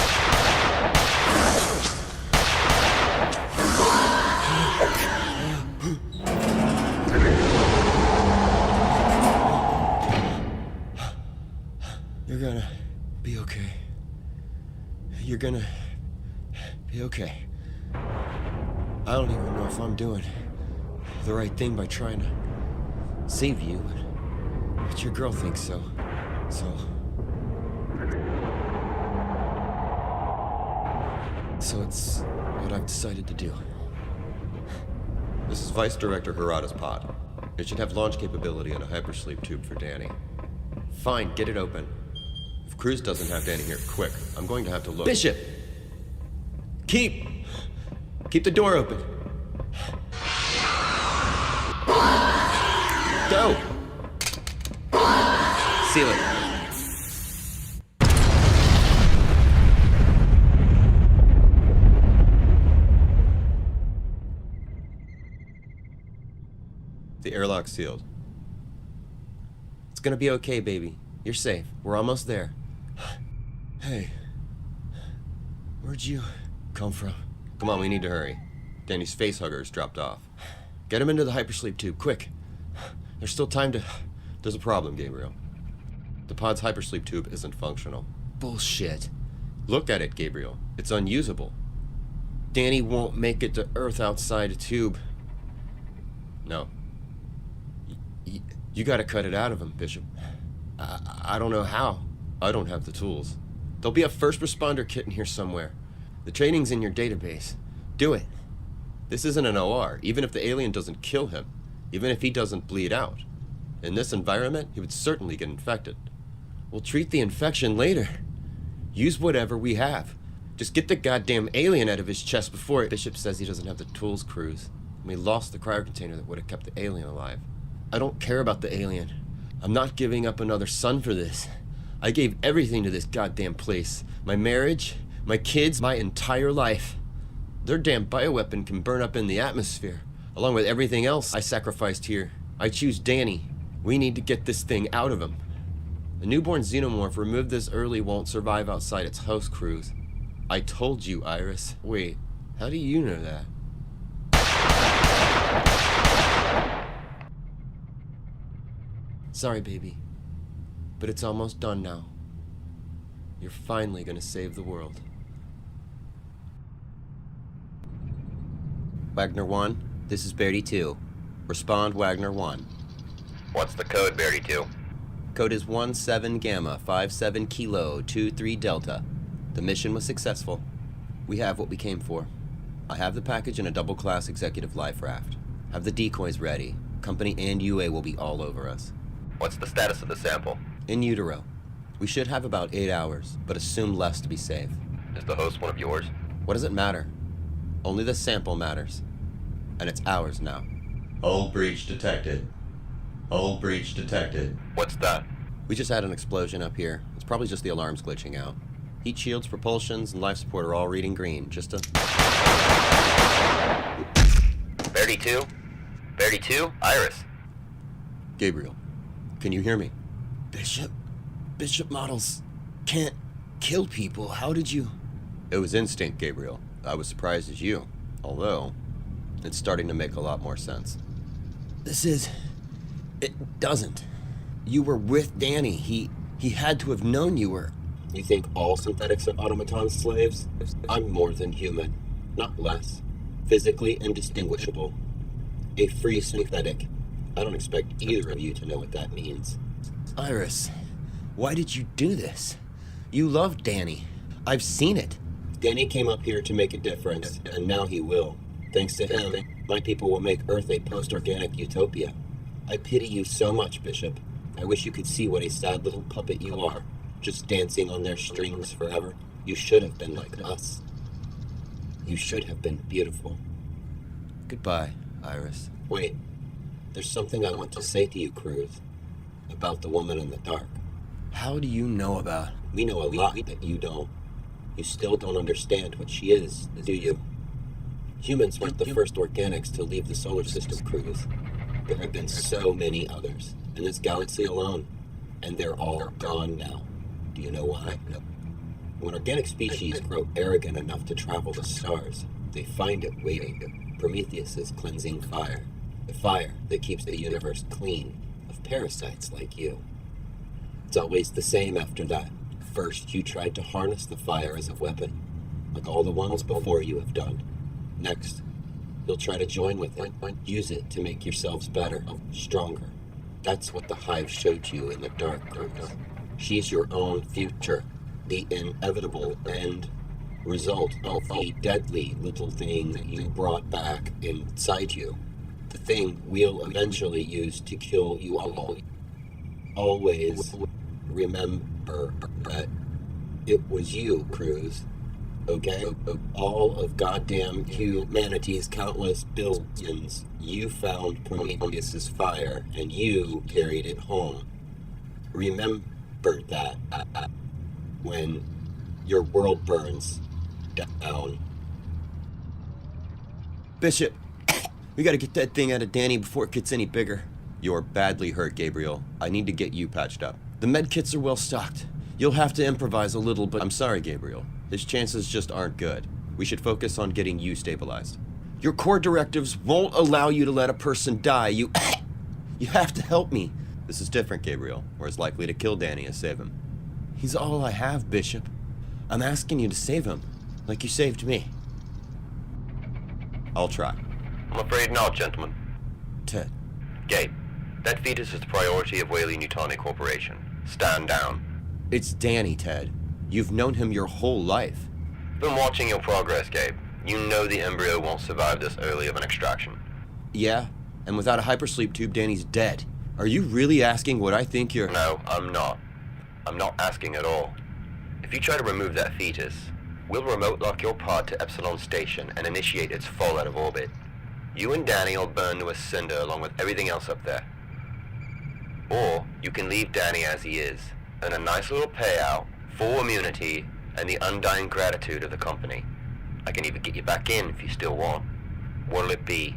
You're gonna be okay. You're gonna be okay. I don't even know if I'm doing the right thing by trying to save you, but your girl thinks so. So it's what I've decided to do. This is Vice Director Harada's pod. It should have launch capability and a hypersleep tube for Danny. Fine, get it open. If Cruz doesn't have Danny here quick, I'm going to have to look. Bishop! Keep the door open. Go! Seal it. The airlock's sealed. It's gonna be okay, baby. You're safe. We're almost there. Hey. Where'd you come from? Come on, we need to hurry. Danny's facehugger's dropped off. Get him into the hypersleep tube, quick. There's still time to... There's a problem, Gabriel. The pod's hypersleep tube isn't functional. Bullshit. Look at it, Gabriel. It's unusable. Danny won't make it to Earth outside a tube. No. You gotta cut it out of him, Bishop. I don't know how. I don't have the tools. There'll be a first responder kit in here somewhere. The training's in your database. Do it. This isn't an OR, even if the alien doesn't kill him, even if he doesn't bleed out. In this environment, he would certainly get infected. We'll treat the infection later. Use whatever we have. Just get the goddamn alien out of his chest before Bishop says he doesn't have the tools, Cruz. And we lost the cryo container that would have kept the alien alive. I don't care about the alien. I'm not giving up another son for this. I gave everything to this goddamn place. My marriage, my kids, my entire life. Their damn bioweapon can burn up in the atmosphere, along with everything else I sacrificed here. I choose Danny. We need to get this thing out of him. A newborn xenomorph removed this early won't survive outside its host, Cruz. I told you, Iris. Wait, how do you know that? Sorry, baby, but it's almost done now. You're finally gonna save the world. Wagner 1, this is Beardy 2. Respond, Wagner 1. What's the code, Beardy 2? Code is 17 Gamma 57 Kilo 23 Delta. The mission was successful. We have what we came for. I have the package in a double-class executive life raft. Have the decoys ready. Company and UA will be all over us. What's the status of the sample? In utero. We should have about 8 hours, but assume less to be safe. Is the host one of yours? What does it matter? Only the sample matters. And it's ours now. Hull breach detected. Hull breach detected. What's that? We just had an explosion up here. It's probably just the alarms glitching out. Heat shields, propulsions, and life support are all reading green. Just a... Beardy 2? Beardy 2? Iris? Gabriel, can you hear me? Bishop models can't kill people. How did you... It was instinct, Gabriel. I was surprised as you. Although, it's starting to make a lot more sense. It doesn't. You were with Danny. He He had to have known you were... You think all synthetics are automaton slaves? I'm more than human, not less. Physically indistinguishable. A free synthetic. I don't expect either of you to know what that means. Iris, why did you do this? You love Danny. I've seen it. Danny came up here to make a difference, and now he will. Thanks to him, my people will make Earth a post-organic utopia. I pity you so much, Bishop. I wish you could see what a sad little puppet you are, just dancing on their strings forever. You should have been like us. You should have been beautiful. Goodbye, Iris. Wait, there's something I want to say to you, Cruz, about the woman in the dark. How do you know about... We know a lot that you don't. You still don't understand what she is, do you? Humans weren't the first organics to leave the solar system, Cruz. There have been so many others, in this galaxy alone, and they're all gone now. Do you know why? When organic species grow arrogant enough to travel the stars, they find it waiting. Prometheus's cleansing fire. The fire that keeps the universe clean of parasites like you. It's always the same after that. First, you tried to harness the fire as a weapon, like all the ones before you have done. Next, you'll try to join with it, use it to make yourselves better, stronger. That's what the Hive showed you in the dark, Cruz. She's your own future, the inevitable end result of a deadly little thing that you brought back inside you. The thing we'll eventually use to kill you all. Always remember that it was you, Cruz. Okay? All of goddamn humanity's countless billions. You found Prometheus's fire, and you carried it home. Remember that when your world burns down. Bishop, we gotta get that thing out of Danny before it gets any bigger. You're badly hurt, Gabriel. I need to get you patched up. The med kits are well stocked. You'll have to improvise a little, but I'm sorry, Gabriel. His chances just aren't good. We should focus on getting you stabilized. your core directives won't allow you to let a person die. You have to help me. This is different, Gabriel. We're as likely to kill Danny as save him. He's all I have, Bishop. I'm asking you to save him, like you saved me. I'll try. I'm afraid not, gentlemen. Ted. Gabe, that fetus is the priority of Weyland-Yutani Corporation. Stand down. It's Danny, Ted. You've known him your whole life. Been watching your progress, Gabe. You know the embryo won't survive this early of an extraction. Yeah, and without a hypersleep tube, Danny's dead. Are you really asking what I think you're... No, I'm not. I'm not asking at all. If you try to remove that fetus, we'll remote lock your pod to Epsilon Station and initiate its fall out of orbit. You and Danny will burn to a cinder along with everything else up there. Or you can leave Danny as he is, earn a nice little payout, full immunity, and the undying gratitude of the company. I can even get you back in if you still want. What'll it be?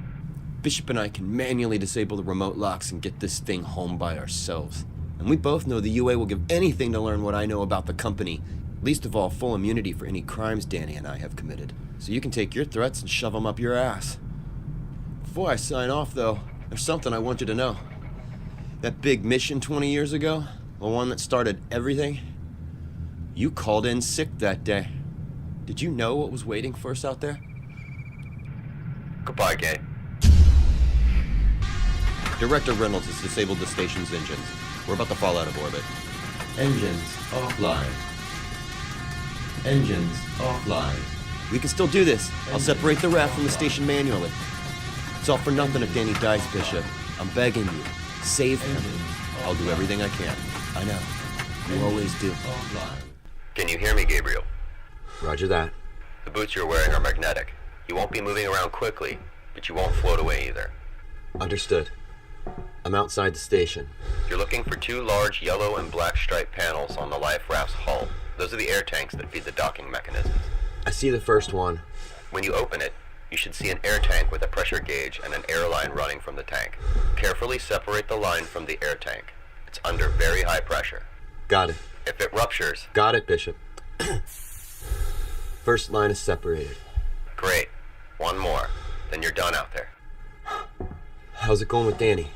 Bishop and I can manually disable the remote locks and get this thing home by ourselves. And we both know the UA will give anything to learn what I know about the company. Least of all, full immunity for any crimes Danny and I have committed. So you can take your threats and shove them up your ass. Before I sign off, though, there's something I want you to know. That big mission 20 years ago, the one that started everything, you called in sick that day. Did you know what was waiting for us out there? Goodbye, Gabe. Director Reynolds has disabled the station's engines. We're about to fall out of orbit. Engines offline. Engines offline. We can still do this. I'll separate the raft from the station manually. It's all for nothing if Danny dies, Bishop. I'm begging you. Save him. I'll do everything I can. I know. You always do. Can you hear me, Gabriel? Roger that. The boots you're wearing are magnetic. You won't be moving around quickly, but you won't float away either. Understood. I'm outside the station. You're looking for two large yellow and black striped panels on the life raft's hull. Those are the air tanks that feed the docking mechanisms. I see the first one. When you open it, you should see an air tank with a pressure gauge and an air line running from the tank. Carefully separate the line from the air tank. It's under very high pressure. Got it. If it ruptures... Got it, Bishop. First line is separated. Great. One more. Then you're done out there. How's it going with Danny?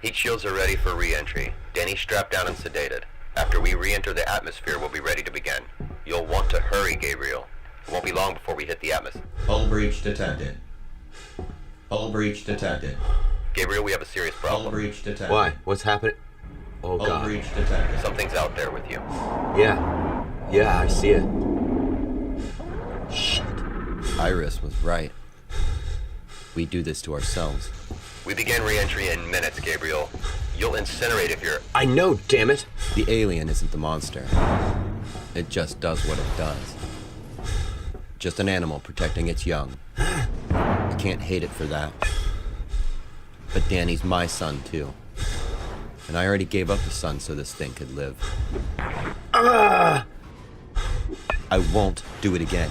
Heat shields are ready for re-entry. Danny's strapped down and sedated. After we re-enter the atmosphere, we'll be ready to begin. You'll want to hurry, Gabriel. It won't be long before we hit the atmosphere. Hull breach detected. Hull breach detected. Gabriel, we have a serious Hull problem. breach detected. Why? What's happening? Oh, Hull God. breach detected. Something's out there with you. Yeah, I see it. Shit. Iris was right. We do this to ourselves. We begin re-entry in minutes, Gabriel. You'll incinerate if you're... I know, damn it. The alien isn't the monster. It just does what it does. Just an animal protecting its young. I can't hate it for that. But Danny's my son, too. And I already gave up the son so this thing could live. I won't do it again.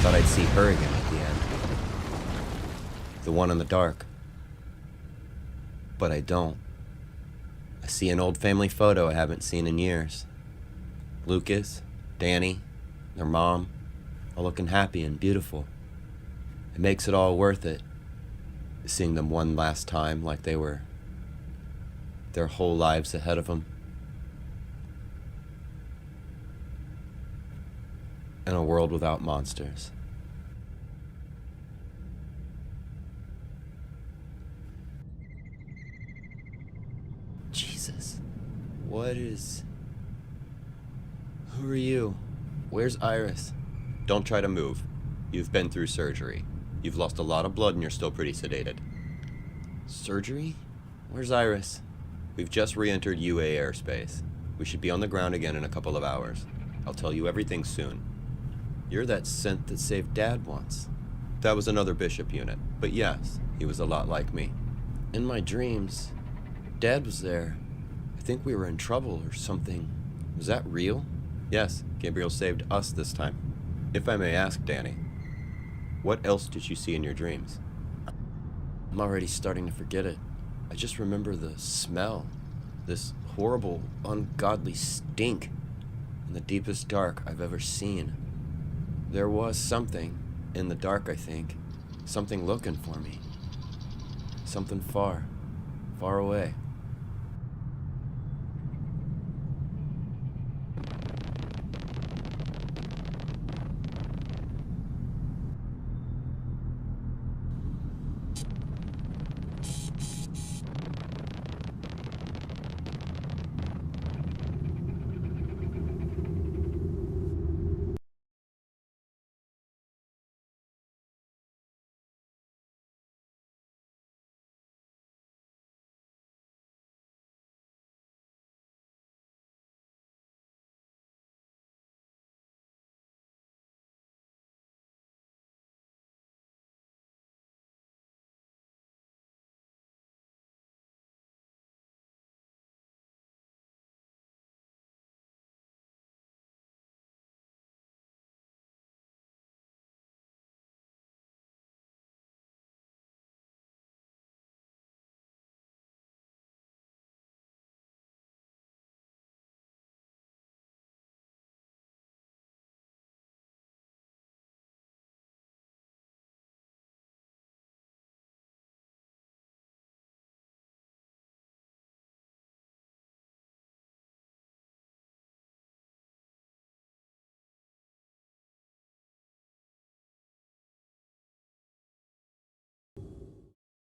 Thought I'd see her again at the end. The one in the dark. But I don't. I see an old family photo I haven't seen in years. Lucas, Danny, their mom, all looking happy and beautiful. It makes it all worth it, seeing them one last time like they were their whole lives ahead of them. In a world without monsters. Jesus. What is... Who are you? Where's Iris? Don't try to move. You've been through surgery. You've lost a lot of blood and you're still pretty sedated. Surgery? Where's Iris? We've just re-entered UA airspace. We should be on the ground again in a couple of hours. I'll tell you everything soon. You're that synth that saved Dad once. That was another Bishop unit, but yes, he was a lot like me. In my dreams, Dad was there. I think we were in trouble or something. Was that real? Yes, Gabriel saved us this time. If I may ask, Danny, what else did you see in your dreams? I'm already starting to forget it. I just remember the smell. This horrible, ungodly stink in the deepest dark I've ever seen. There was something in the dark, I think. Something looking for me. Something far, far away.